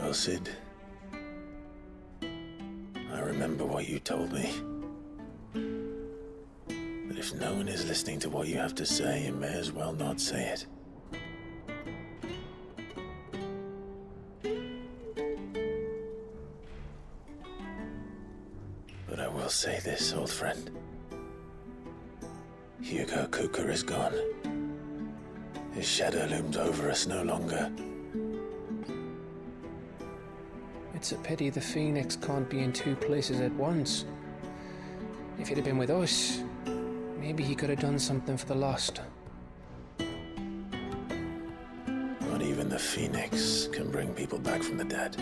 Well, Sid, I remember what you told me. But if no one is listening to what you have to say, you may as well not say it. But I will say this, old friend. Hugo Kuka is gone. His shadow looms over us no longer. It's a pity the Phoenix can't be in two places at once. If he'd have been with us, maybe he could have done something for the lost. Not even the Phoenix can bring people back from the dead.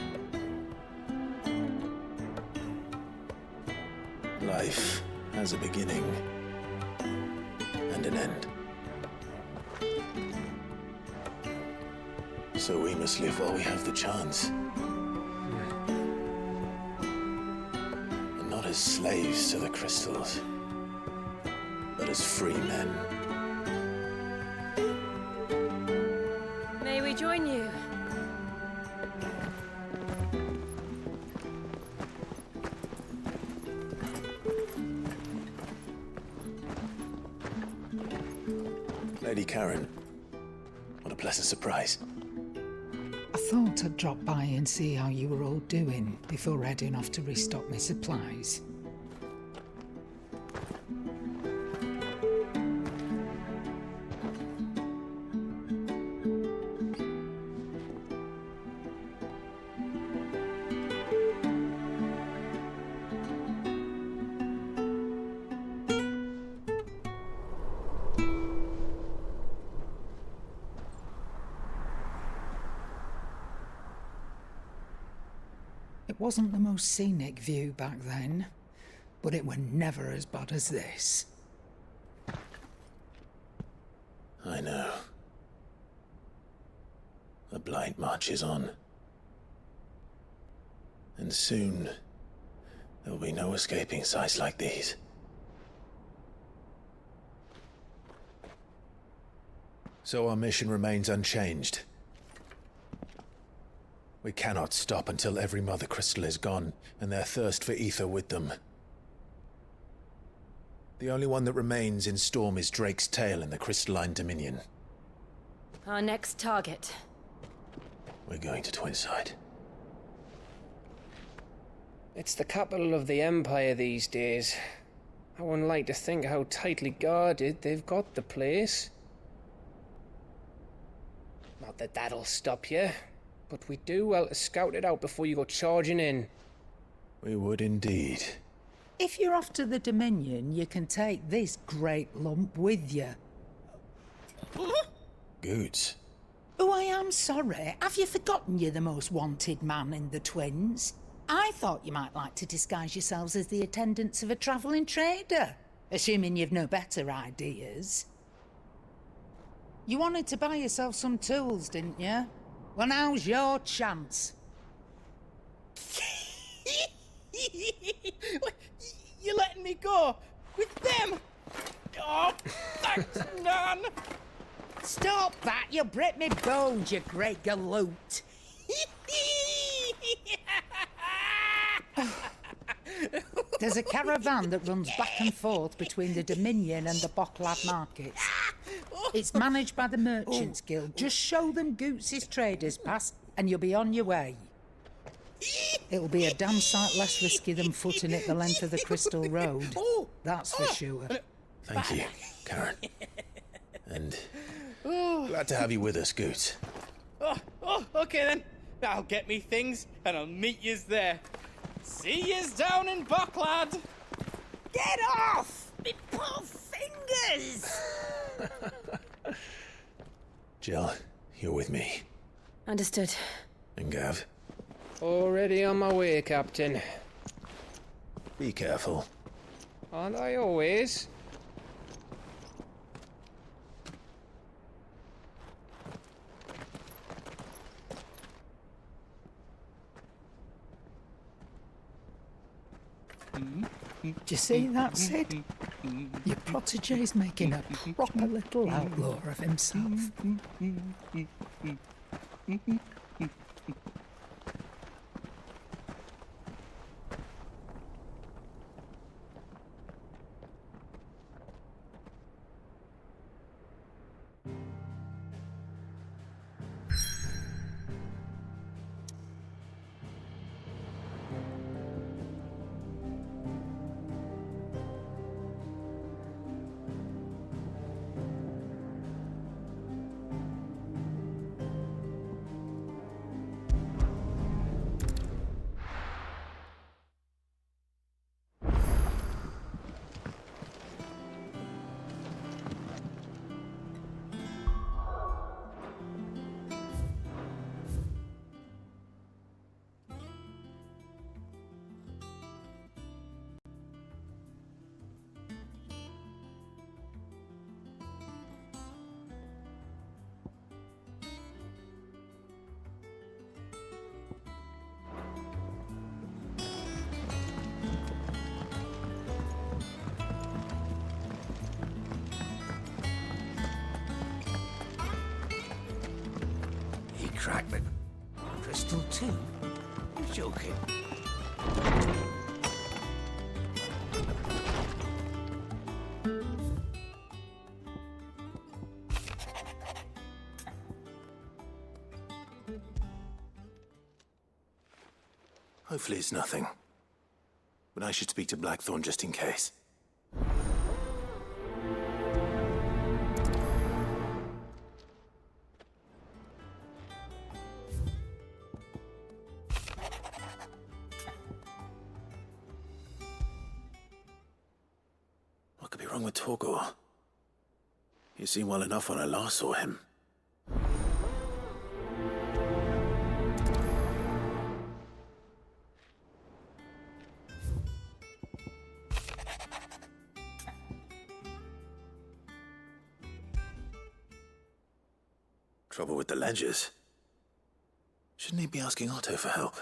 Life has a beginning and an end. So we must live while we have the chance. And not as slaves to the crystals, but as free men. May we join you? Lady Karen, what a pleasant surprise. I thought I'd drop by and see how you were all doing before heading off to restock my supplies. It wasn't the most scenic view back then, but it were never as bad as this. I know. The Blight marches on. And soon, there'll be no escaping sights like these. So our mission remains unchanged. We cannot stop until every Mother Crystal is gone, and their thirst for ether with them. The only one that remains in Storm is Drake's tail in the Crystalline Dominion. Our next target. We're going to Twinside. It's the capital of the Empire these days. I wouldn't like to think how tightly guarded they've got the place. Not that that'll stop you, but we do well to scout it out before you go charging in. We would indeed. If you're off to the Dominion, you can take this great lump with you. Goods. Oh, I am sorry. Have you forgotten you're the most wanted man in the Twins? I thought you might like to disguise yourselves as the attendants of a travelling trader, assuming you've no better ideas. You wanted to buy yourself some tools, didn't you? Well, now's your chance. You're letting me go with them? Oh, thanks, Nan. Stop that! You'll break me bones, you great galoot. There's a caravan that runs back and forth between the Dominion and the Bocklad markets. It's managed by the Merchants Guild. Just show them Goots' traders pass and you'll be on your way. It'll be a damn sight less risky than footing it the length of the Crystal Road. That's for sure. Thank you, Karen. And glad to have you with us, Goots. Okay then. I'll get me things and I'll meet yous there. See yous down in Bocklad. Get off! Me poor fingers! Jill, you're with me. Understood. And Gav, Already on my way, Captain. be careful. Aren't I always? Do you see that, Sid? Your protege's making a proper little outlaw of himself. contract, but Crystal 2? You're joking. Hopefully it's nothing. But I should speak to Blackthorn just in case. What could be wrong with Torgor? He seemed well enough when I last saw him. Trouble with the ledgers. Shouldn't he be asking Otto for help?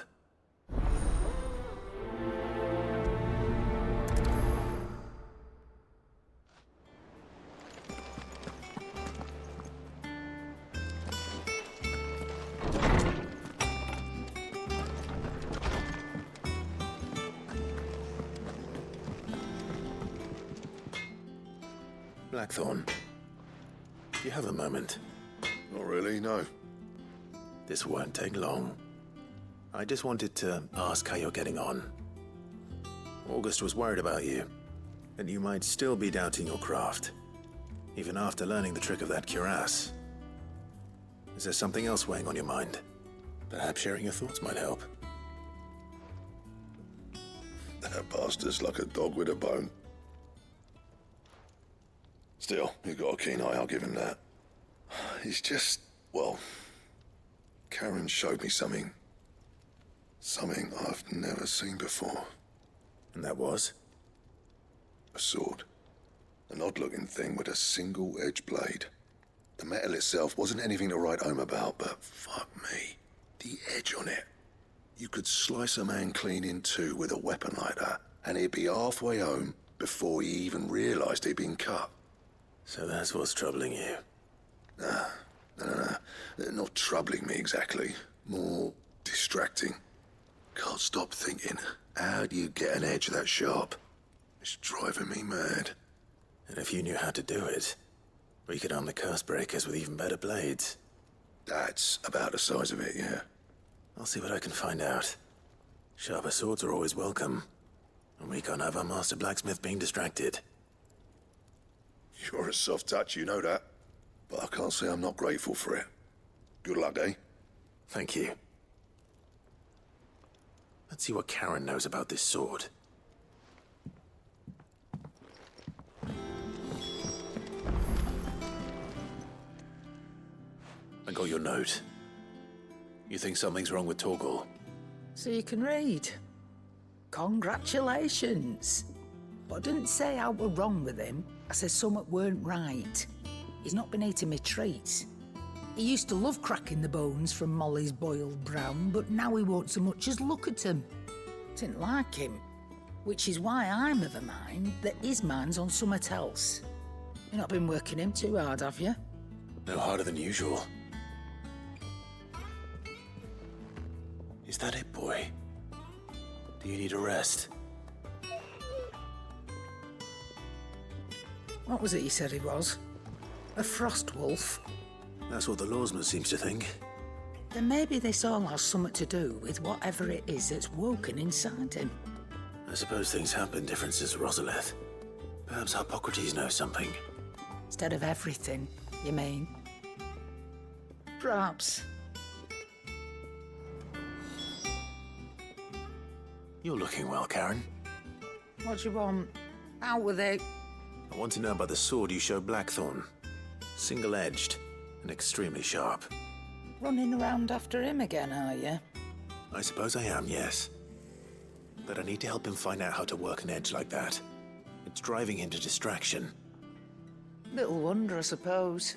Blackthorn, do you have a moment? Not really, no. This won't take long. I just wanted to ask how you're getting on. August was worried about you, and you might still be doubting your craft, even after learning the trick of that cuirass. Is there something else weighing on your mind? Perhaps sharing your thoughts might help. That bastard's like a dog with a bone. Still, you've got a keen eye, I'll give him that. He's just, well, Karen showed me something. Something I've never seen before. And that was? A sword. An odd-looking thing with a single-edged blade. The metal itself wasn't anything to write home about, but fuck me. The edge on it. You could slice a man clean in two with a weapon like that, and he'd be halfway home before he even realised he'd been cut. So that's what's troubling you. No. Not troubling me exactly. More distracting. Can't stop thinking, how do you get an edge that sharp? It's driving me mad. And if you knew how to do it, we could arm the curse breakers with even better blades. That's about the size of it, yeah. I'll see what I can find out. Sharper swords are always welcome, and we can't have our master blacksmith being distracted. You're a soft touch, you know that. But I can't say I'm not grateful for it. Good luck, eh? Thank you. Let's see what Karen knows about this sword. I got your note. You think something's wrong with Torgor? So you can read. Congratulations. But I didn't say I were wrong with him. I said something weren't right. He's not been eating me treats. He used to love cracking the bones from Molly's boiled brown, but now he won't so much as look at them. Didn't like him. Which is why I'm of a mind that his mind's on something else. You've not been working him too hard, have you? No harder than usual. Is that it, boy? Do you need a rest? What was it you said he was? A frost wolf? That's what the lawsman seems to think. Then maybe this all has something to do with whatever it is that's woken inside him. I suppose things have been different since Rosalith. Perhaps Hippocrates knows something. Instead of everything, you mean? Perhaps. You're looking well, Karen. What do you want? Out with it. I want to know about the sword you showed Blackthorn. Single-edged and extremely sharp. Running around after him again, are you? I suppose I am, yes. But I need to help him find out how to work an edge like that. It's driving him to distraction. Little wonder, I suppose.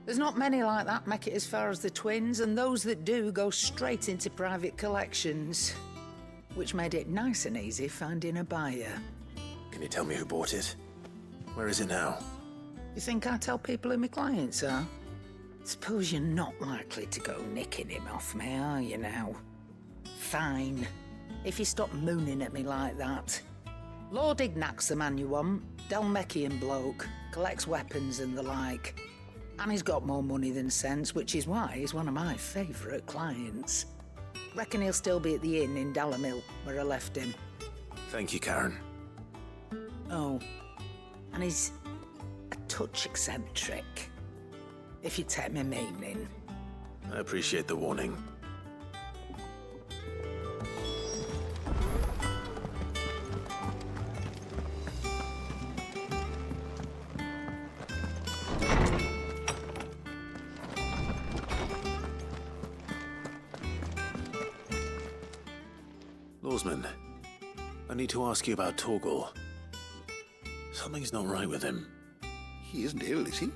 There's not many like that make it as far as the twins, and those that do go straight into private collections. Which made it nice and easy finding a buyer. Can you tell me who bought it? Where is it now? You think I tell people who my clients are? Suppose you're not likely to go nicking him off me, are you now? Fine. If you stop mooning at me like that. Lord Ignac's the man you want. Dalmekian bloke. Collects weapons and the like. And he's got more money than sense, which is why he's one of my favourite clients. Reckon he'll still be at the inn in Dalamil, where I left him. Thank you, Karen. Oh, and he's a touch eccentric, if you take my meaning. I appreciate the warning. Lawsman, I need to ask you about Torgal. Something's not right with him. He isn't ill, is he?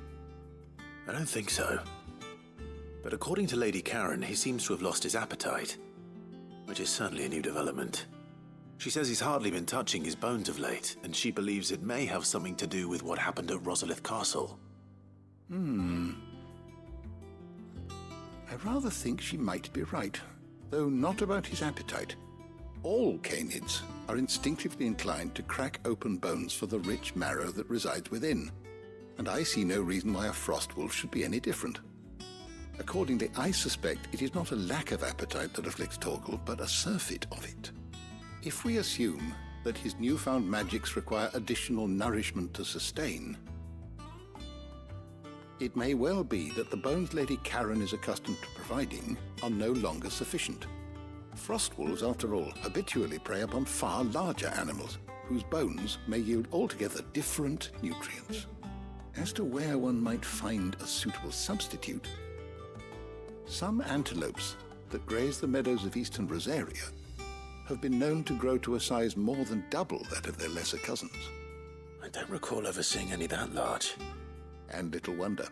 I don't think so. But according to Lady Karen, he seems to have lost his appetite, which is certainly a new development. She says he's hardly been touching his bones of late, and she believes it may have something to do with what happened at Rosalith Castle. I rather think she might be right, though not about his appetite. All canids are instinctively inclined to crack open bones for the rich marrow that resides within, and I see no reason why a frostwolf should be any different. Accordingly, I suspect it is not a lack of appetite that afflicts Torgal, but a surfeit of it. If we assume that his newfound magics require additional nourishment to sustain, it may well be that the bones Lady Karen is accustomed to providing are no longer sufficient. Frostwolves, after all, habitually prey upon far larger animals, whose bones may yield altogether different nutrients. As to where one might find a suitable substitute, some antelopes that graze the meadows of eastern Rosaria have been known to grow to a size more than double that of their lesser cousins. I don't recall ever seeing any that large. And little wonder.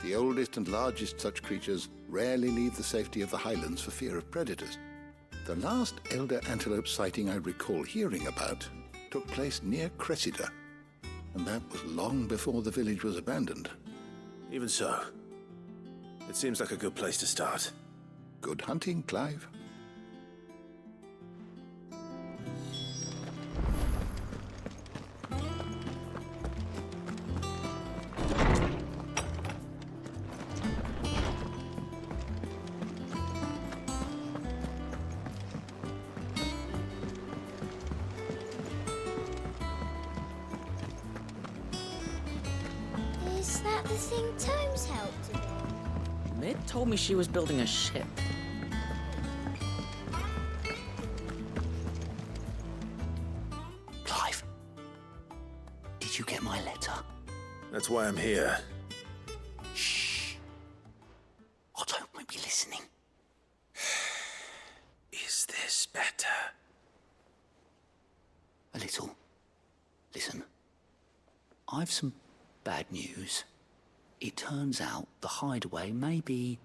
The oldest and largest such creatures rarely leave the safety of the highlands for fear of predators. The last elder antelope sighting I recall hearing about took place near Cressida, and that was long before the village was abandoned. Even so, it seems like a good place to start. Good hunting, Clive. Is that the thing Tomes helped with? Mid told me she was building a ship. Clive, did you get my letter? That's why I'm here. Shh. Otto might be listening. Is this better? A little. Listen, I've some bad news. It turns out the hideaway may be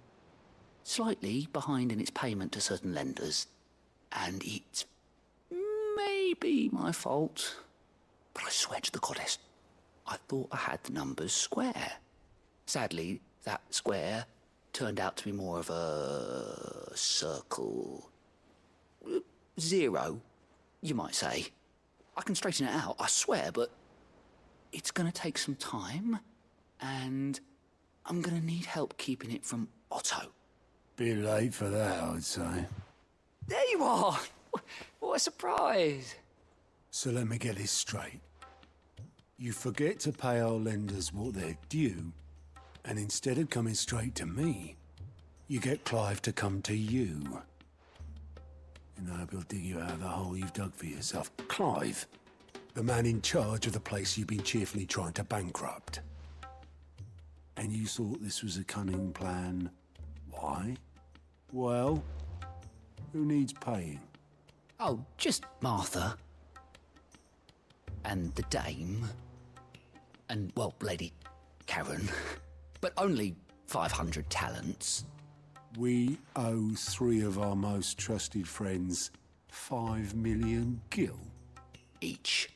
slightly behind in its payment to certain lenders, and it's maybe my fault. But I swear to the goddess, I thought I had the numbers square. Sadly, that square turned out to be more of a circle. Zero, you might say. I can straighten it out, I swear, but it's going to take some time, and I'm going to need help keeping it from Otto. Bit late for that, I'd say. There you are! What a surprise! So let me get this straight. You forget to pay our lenders what they're due, and instead of coming straight to me, you get Clive to come to you. And I hope he'll dig you out of the hole you've dug for yourself. Clive, the man in charge of the place you've been cheerfully trying to bankrupt. And you thought this was a cunning plan. Why? Well, who needs paying? Oh, just Martha. And the dame. And, well, Lady Karen. But only 500 talents. We owe 3 of our most trusted friends 5 million gil. Each.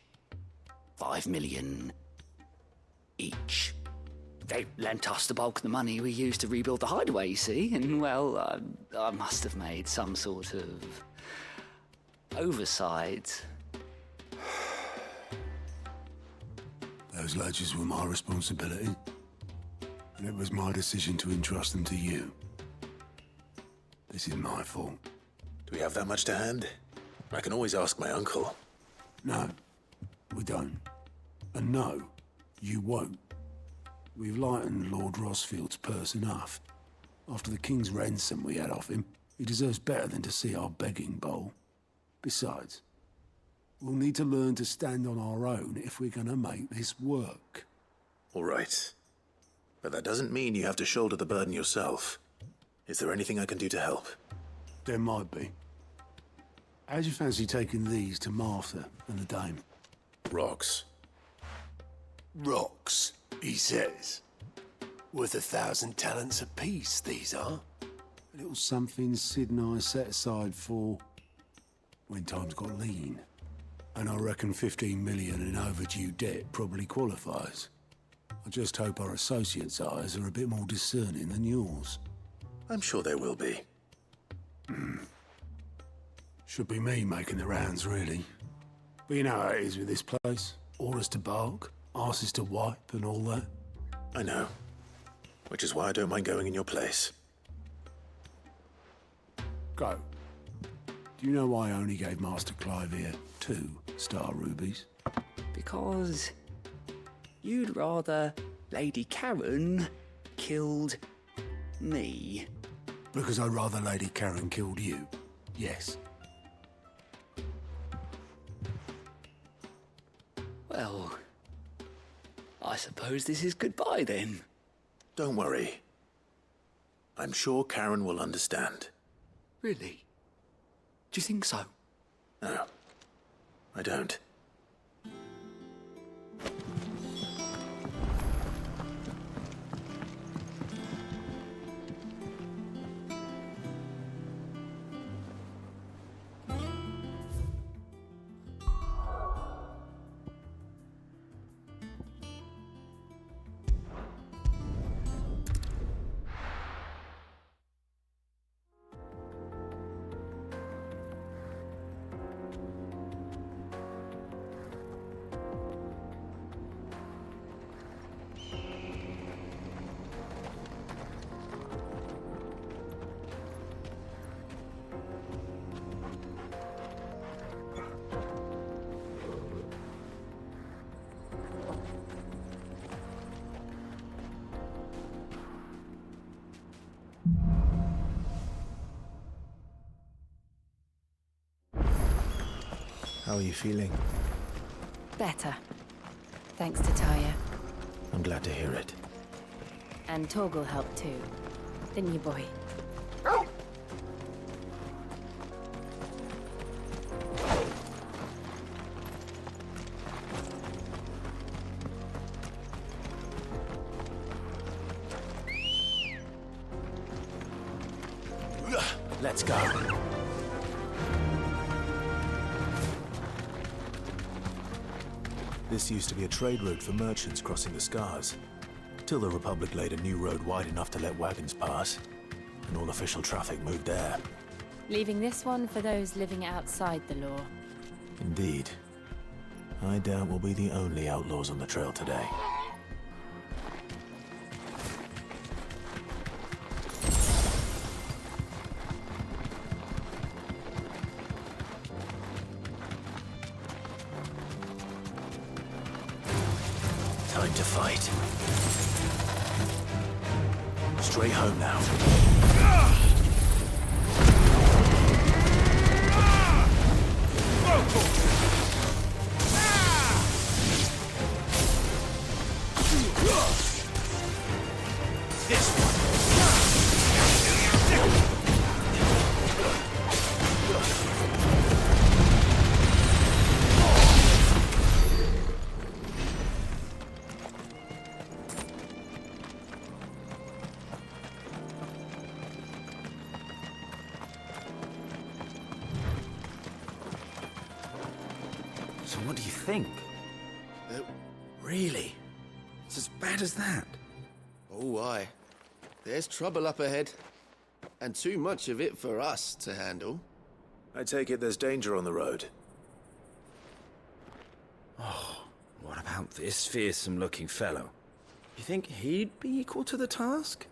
5 million each. they lent us the bulk of the money we used to rebuild the hideaway, you see, and, well, I must have made some sort of oversight. Those ledgers were my responsibility, and it was my decision to entrust them to you. This is my fault. Do we have that much to hand? I can always ask my uncle. No, we don't. And no, you won't. We've lightened Lord Rosfield's purse enough. After the king's ransom we had off him, he deserves better than to see our begging bowl. Besides, we'll need to learn to stand on our own if we're gonna make this work. All right. But that doesn't mean you have to shoulder the burden yourself. Is there anything I can do to help? There might be. How'd you fancy taking these to Martha and the dame? Rocks. Rocks, he says. Worth 1,000 talents apiece, these are. A little something Sid and I set aside for when times got lean. And I reckon 15 million in overdue debt probably qualifies. I just hope our associates' eyes are a bit more discerning than yours. I'm sure there will be. Should be me making the rounds, really. But you know how it is with this place. Orders to bark, arses to wipe, and all that. I know. Which is why I don't mind going in your place. Go. Do you know why I only gave Master Clive here 2 star rubies? Because you'd rather Lady Karen killed me. Because I'd rather Lady Karen killed you. Yes. Well, I suppose this is goodbye then. Don't worry. I'm sure Karen will understand. Really? Do you think so? No, I don't. How are you feeling? Better. Thanks to Taya. I'm glad to hear it. And Torgal helped too. Didn't you, boy? Let's go. This used to be a trade route for merchants crossing the Scars, till the Republic laid a new road wide enough to let wagons pass, and all official traffic moved there. Leaving this one for those living outside the law. Indeed. I doubt we'll be the only outlaws on the trail today. Time to fight. Straight home now. This one. So what do you think? Really? It's as bad as that? Oh, aye. There's trouble up ahead. And too much of it for us to handle. I take it there's danger on the road. Oh, what about this fearsome-looking fellow? You think he'd be equal to the task?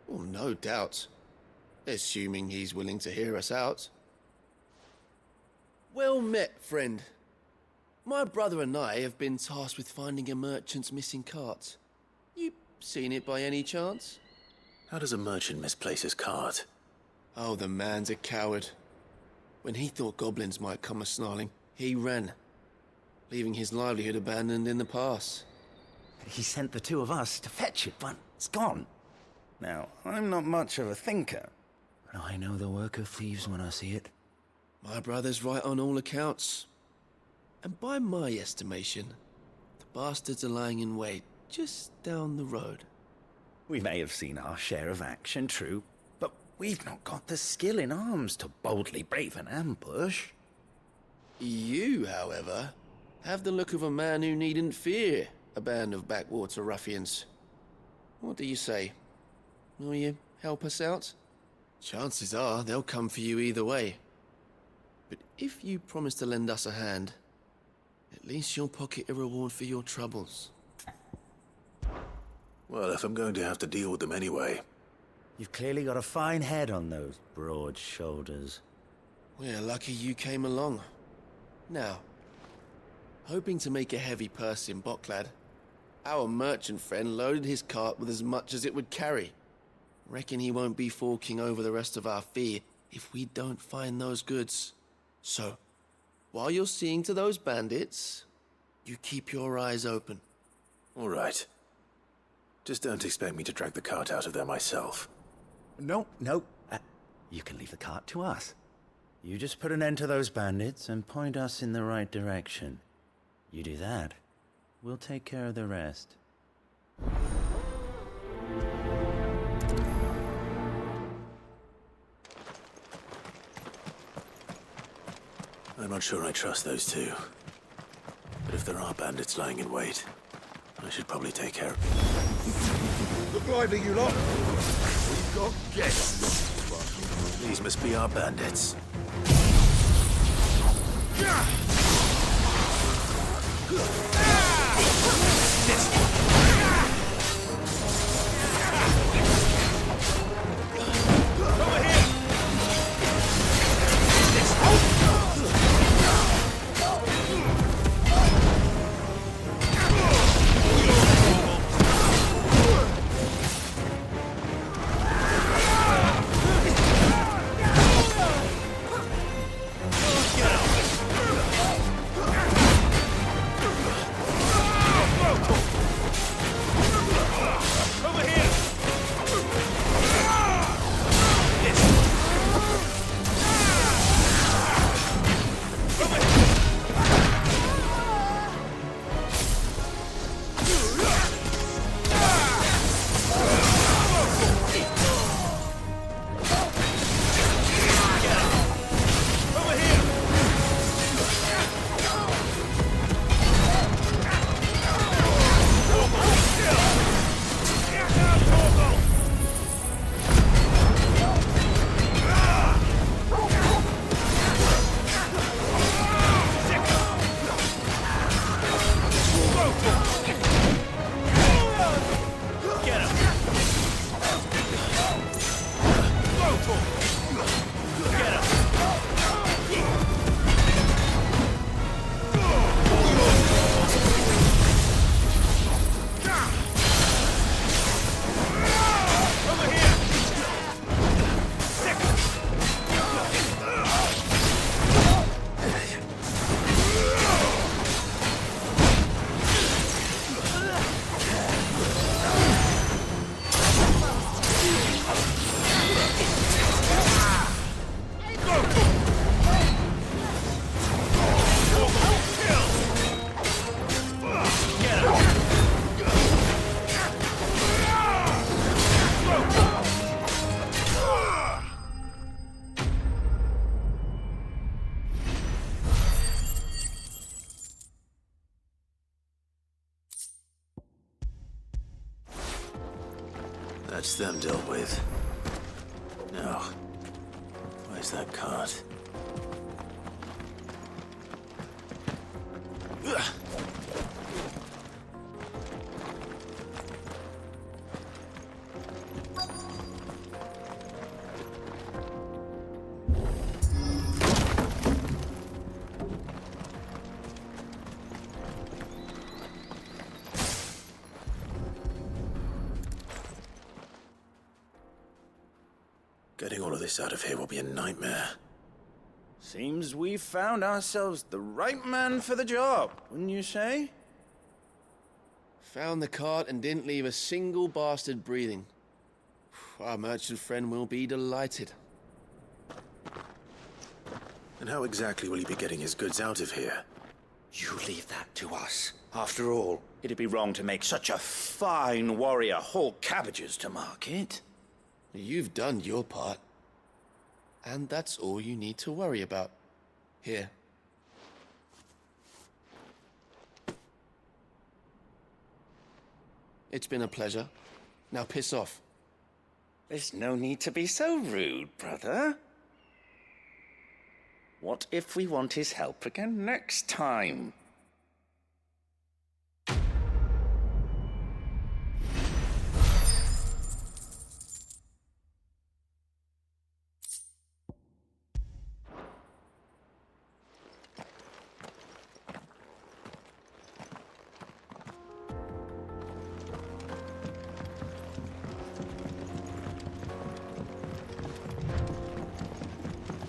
Well, no doubt. Assuming he's willing to hear us out. Well met, friend. My brother and I have been tasked with finding a merchant's missing cart. You seen it by any chance? How does a merchant misplace his cart? Oh, the man's a coward. When he thought goblins might come a-snarling, he ran, leaving his livelihood abandoned in the pass. He sent the two of us to fetch it, but it's gone. Now, I'm not much of a thinker, but I know the work of thieves when I see it. My brother's right on all accounts. And by my estimation, the bastards are lying in wait just down the road. We may have seen our share of action, true, but we've not got the skill in arms to boldly brave an ambush. You, however, have the look of a man who needn't fear a band of backwater ruffians. What do you say? Will you help us out? Chances are they'll come for you either way. But if you promise to lend us a hand, at least you'll pocket a reward for your troubles. Well, if I'm going to have to deal with them anyway. You've clearly got a fine head on those broad shoulders. We're lucky you came along. Now, hoping to make a heavy purse in Bocklad, our merchant friend loaded his cart with as much as it would carry. Reckon he won't be forking over the rest of our fee if we don't find those goods. So, while you're seeing to those bandits, you keep your eyes open. All right. Just don't expect me to drag the cart out of there myself. No. You can leave the cart to us. You just put an end to those bandits and point us in the right direction. You do that, we'll take care of the rest. I'm not sure I trust those two. But if there are bandits lying in wait, I should probably take care of them. Look lively, you lot. We've got guests. These must be our bandits. That's them dealt with. Now, where's that cart? Getting all of this out of here will be a nightmare. Seems we've found ourselves the right man for the job, wouldn't you say? Found the cart and didn't leave a single bastard breathing. Our merchant friend will be delighted. And how exactly will he be getting his goods out of here? You leave that to us. After all, it'd be wrong to make such a fine warrior haul cabbages to market. You've done your part. And that's all you need to worry about. Here. It's been a pleasure. Now piss off. There's no need to be so rude, brother. What if we want his help again next time?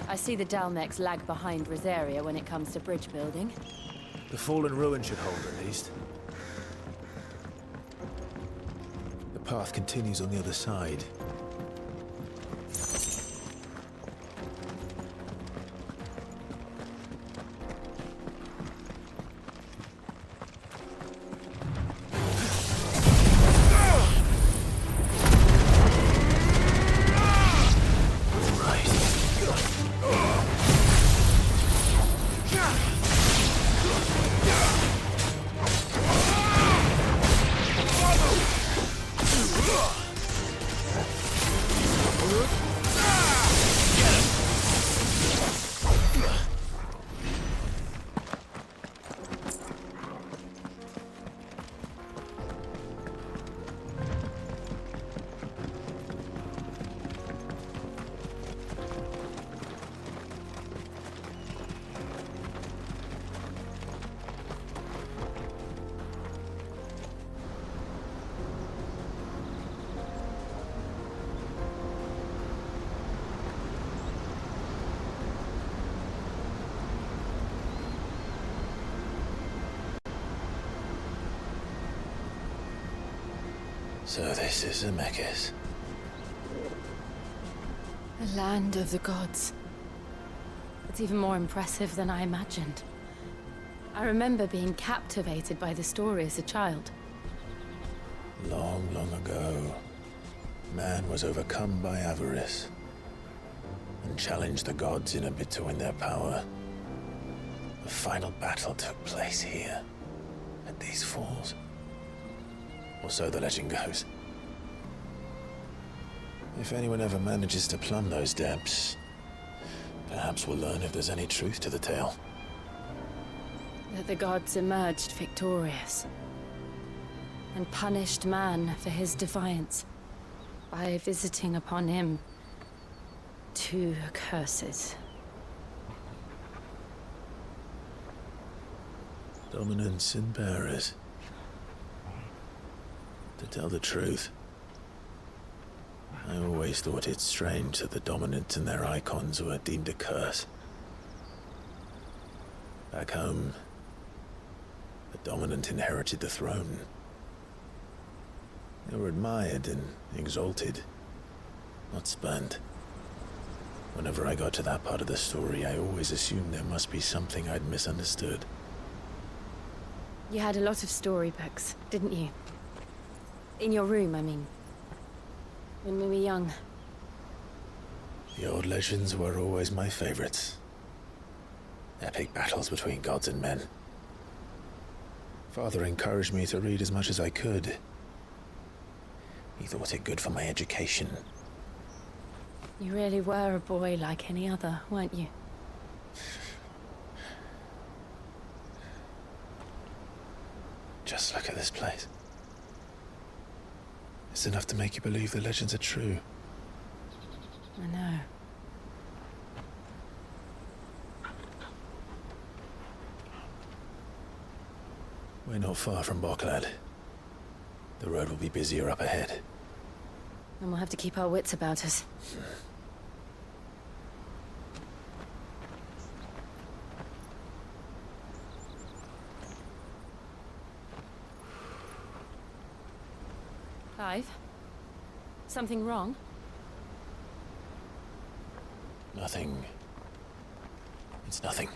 I see the Dalmex lag behind Rosaria when it comes to bridge building. The fallen ruin should hold, at least. The path continues on the other side. So this is Zemeckis. The land of the gods. It's even more impressive than I imagined. I remember being captivated by the story as a child. Long, long ago, man was overcome by avarice and challenged the gods in a bid to win their power. The final battle took place here, at these falls. Or so the legend goes. If anyone ever manages to plumb those depths, perhaps we'll learn if there's any truth to the tale. That the gods emerged victorious and punished man for his defiance by visiting upon him 2 curses. Dominance and bearers. To tell the truth, I always thought it strange that the dominant and their icons were deemed a curse. Back home, the dominant inherited the throne. They were admired and exalted, not spurned. Whenever I got to that part of the story, I always assumed there must be something I'd misunderstood. You had a lot of storybooks, didn't you? In your room, I mean. When we were young. The old legends were always my favorites. Epic battles between gods and men. Father encouraged me to read as much as I could. He thought it good for my education. You really were a boy like any other, weren't you? Just look at this place. It's enough to make you believe the legends are true. I know. We're not far from Bocklad. The road will be busier up ahead. And we'll have to keep our wits about us. Clive? Something wrong? Nothing. It's nothing.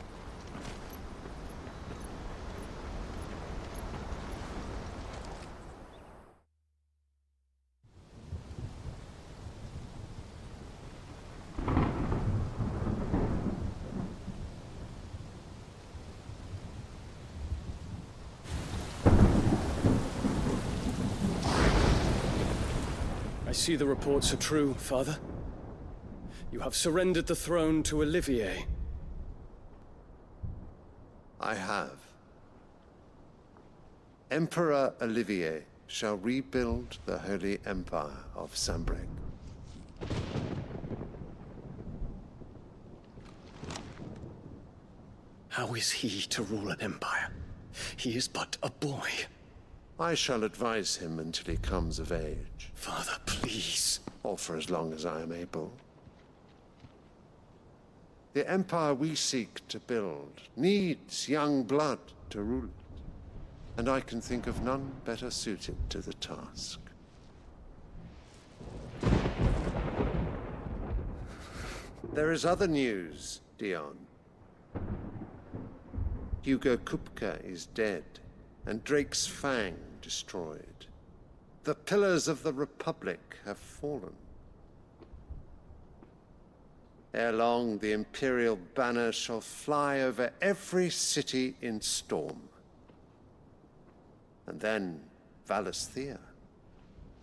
I see the reports are true, Father. You have surrendered the throne to Olivier. I have. Emperor Olivier shall rebuild the Holy Empire of Sanbreque. How is he to rule an empire? He is but a boy. I shall advise him until he comes of age. Father, please. Or for as long as I am able. The empire we seek to build needs young blood to rule it, and I can think of none better suited to the task. There is other news, Dion. Hugo Kupka is dead, and Drake's Fang destroyed. The pillars of the Republic have fallen. Ere long, the Imperial banner shall fly over every city in Storm. And then Valisthea.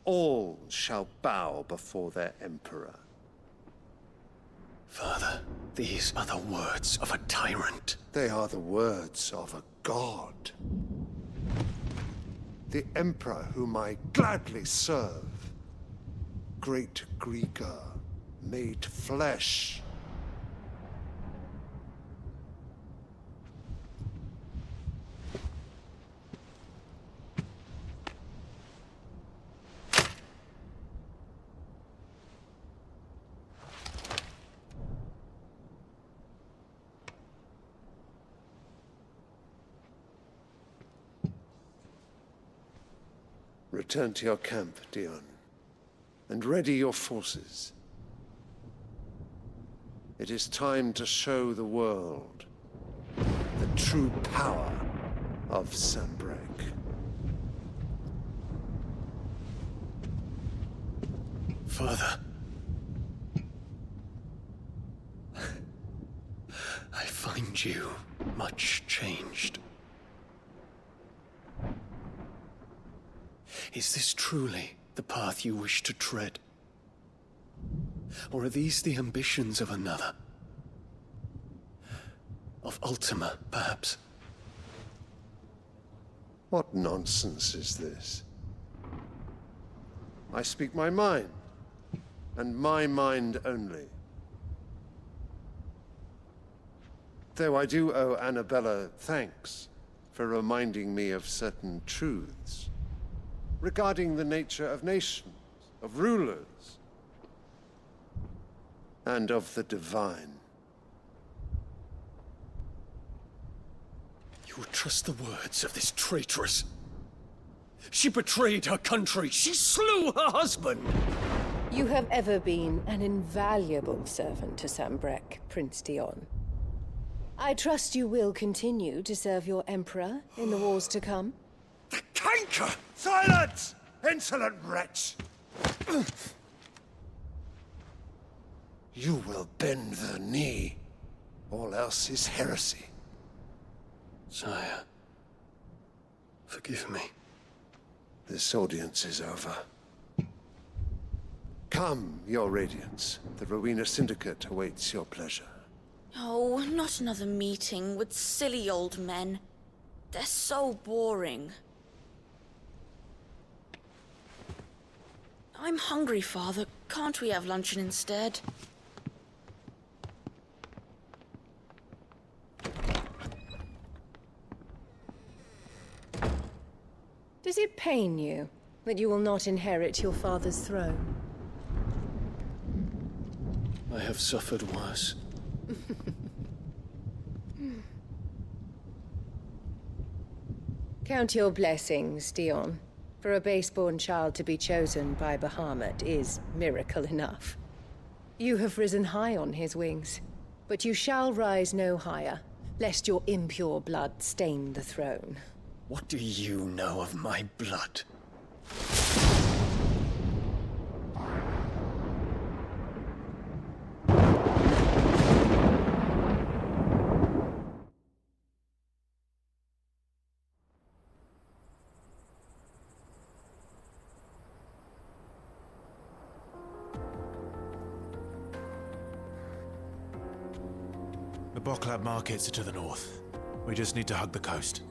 All shall bow before their Emperor. Father, these are the words of a tyrant. They are the words of a god. The Emperor whom I gladly serve. Great Grieger, made flesh. Return to your camp, Dion, and ready your forces. It is time to show the world the true power of Sanbreque. Father. I find you much changed. Is this truly the path you wish to tread? Or are these the ambitions of another? Of Ultima, perhaps? What nonsense is this? I speak my mind, and my mind only. Though I do owe Annabella thanks for reminding me of certain truths regarding the nature of nations, of rulers, and of the divine. You would trust the words of this traitress? She betrayed her country. She slew her husband. You have ever been an invaluable servant to Sanbreque, Prince Dion. I trust you will continue to serve your Emperor in the wars to come. The canker! Silence! Insolent wretch! You will bend the knee. All else is heresy. Sire, forgive me. This audience is over. Come, Your Radiance. The Rowena Syndicate awaits your pleasure. Oh, not another meeting with silly old men. They're so boring. I'm hungry, Father. Can't we have luncheon instead? Does it pain you that you will not inherit your father's throne? I have suffered worse. Count your blessings, Dion. For a base-born child to be chosen by Bahamut is miracle enough. You have risen high on his wings, but you shall rise no higher, lest your impure blood stain the throne. What do you know of my blood? The Boklab markets are to the north. We just need to hug the coast.